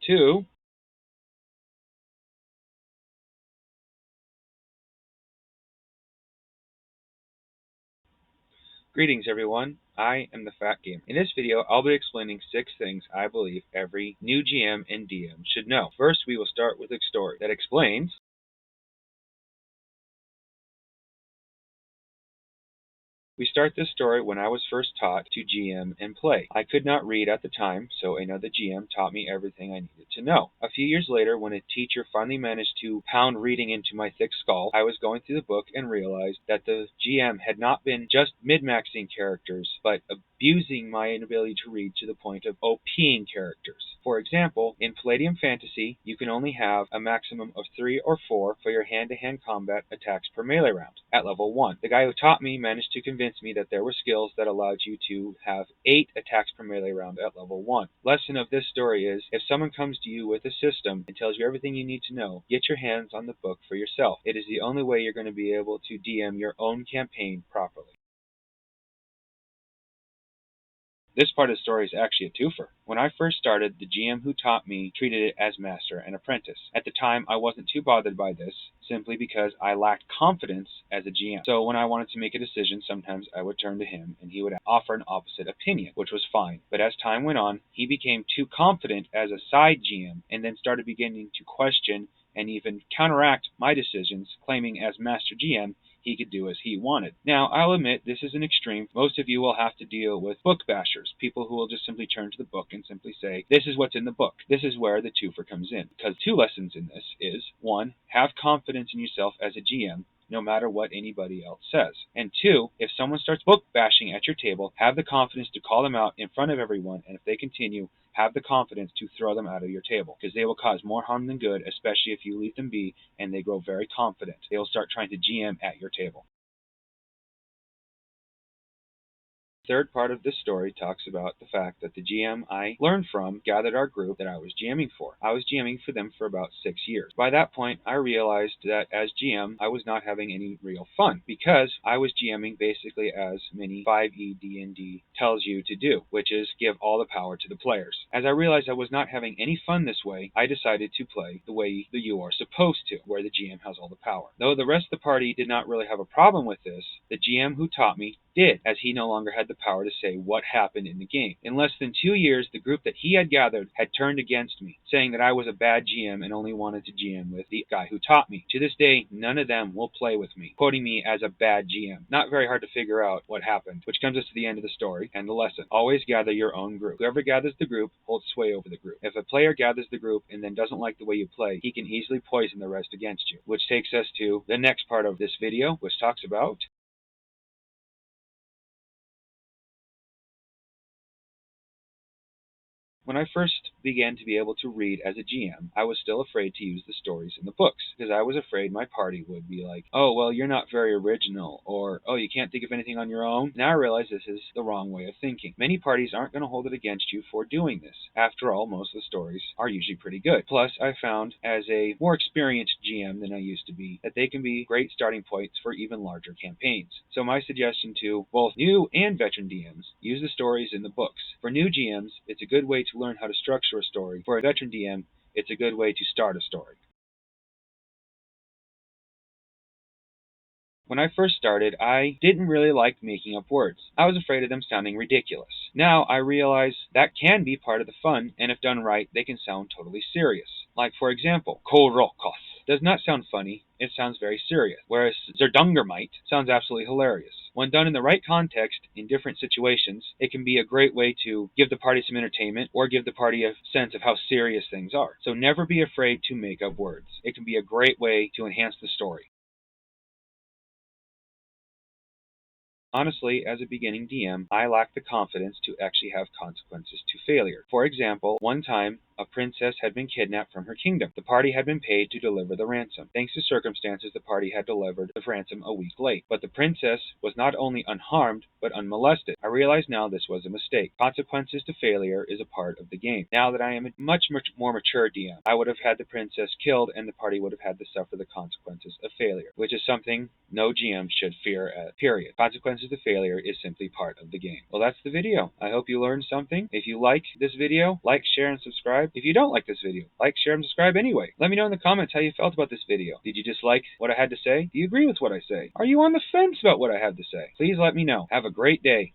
2. Greetings everyone, I am the Fat Gamer. In this video, I'll be explaining 6 things I believe every new GM and DM should know. First, we will start with a story that explains We start this story when I was first taught to GM and play. I could not read at the time, so another GM taught me everything I needed to know. A few years later, when a teacher finally managed to pound reading into my thick skull, I was going through the book and realized that the GM had not been just min-maxing characters, but abusing my inability to read to the point of OPing characters. For example, in Palladium Fantasy, you can only have a maximum of 3 or 4 for your hand-to-hand combat attacks per melee round at level 1. The guy who taught me managed to convince me that there were skills that allowed you to have 8 attacks per melee round at level 1. Lesson of this story is, if someone comes to you with a system and tells you everything you need to know, get your hands on the book for yourself. It is the only way you're going to be able to DM your own campaign properly. This part of the story is actually a twofer. When I first started, the GM who taught me treated it as master and apprentice. At the time, I wasn't too bothered by this, simply because I lacked confidence as a GM. So when I wanted to make a decision, sometimes I would turn to him and he would offer an opposite opinion, which was fine. But as time went on, he became too confident as a side GM and then started beginning to question and even counteract my decisions, claiming as master GM, he could do as he wanted. Now, I'll admit this is an extreme. Most of you will have to deal with book bashers, people who will just simply turn to the book and simply say, this is what's in the book. This is where the twofer comes in. Because 2 lessons in this is, 1, have confidence in yourself as a GM, no matter what anybody else says. And 2, if someone starts book bashing at your table, have the confidence to call them out in front of everyone, and if they continue, have the confidence to throw them out of your table, because they will cause more harm than good, especially if you leave them be and they grow very confident. They will start trying to GM at your table. Third part of this story talks about the fact that the GM I learned from gathered our group that I was GMing for. I was GMing for them for about 6 years. By that point, I realized that as GM, I was not having any real fun because I was GMing basically as many 5e D&D tells you to do, which is give all the power to the players. As I realized I was not having any fun this way, I decided to play the way that you are supposed to, where the GM has all the power. Though the rest of the party did not really have a problem with this, the GM who taught me did, as he no longer had the power to say what happened in the game. In less than 2 years, the group that he had gathered had turned against me, saying that I was a bad GM and only wanted to GM with the guy who taught me. To this day, none of them will play with me, quoting me as a bad GM. Not very hard to figure out what happened, which comes us to the end of the story and the lesson. Always gather your own group. Whoever gathers the group holds sway over the group. If a player gathers the group and then doesn't like the way you play, he can easily poison the rest against you, which takes us to the next part of this video, which talks about When I first began to be able to read as a GM, I was still afraid to use the stories in the books, because I was afraid my party would be like, oh, well, you're not very original, or, oh, you can't think of anything on your own. Now I realize this is the wrong way of thinking. Many parties aren't going to hold it against you for doing this. After all, most of the stories are usually pretty good. Plus, I found, as a more experienced GM than I used to be, that they can be great starting points for even larger campaigns. So my suggestion to both new and veteran DMs, use the stories in the books. For new GMs, it's a good way to learn how to structure a story. For a veteran DM, it's a good way to start a story. When I first started, I didn't really like making up words. I was afraid of them sounding ridiculous. Now I realize that can be part of the fun, and if done right, they can sound totally serious. Like, for example, Korokoth does not sound funny, it sounds very serious, whereas Zerdungermite sounds absolutely hilarious. When done in the right context, in different situations, it can be a great way to give the party some entertainment or give the party a sense of how serious things are. So never be afraid to make up words. It can be a great way to enhance the story. Honestly, as a beginning DM, I lacked the confidence to actually have consequences to failure. For example, one time, a princess had been kidnapped from her kingdom. The party had been paid to deliver the ransom. Thanks to circumstances, the party had delivered the ransom a week late. But the princess was not only unharmed, but unmolested. I realize now this was a mistake. Consequences to failure is a part of the game. Now that I am a much more mature DM, I would have had the princess killed and the party would have had to suffer the consequences of failure, which is something no GM should fear at, period. Consequences to failure is simply part of the game. Well, that's the video. I hope you learned something. If you like this video, like, share, and subscribe. subscribe. If you don't like this video, like, share, and subscribe anyway. Let me know in the comments how you felt about this video. Did you dislike what I had to say? Do you agree with what I say? Are you on the fence about what I have to say? Please let me know. Have a great day.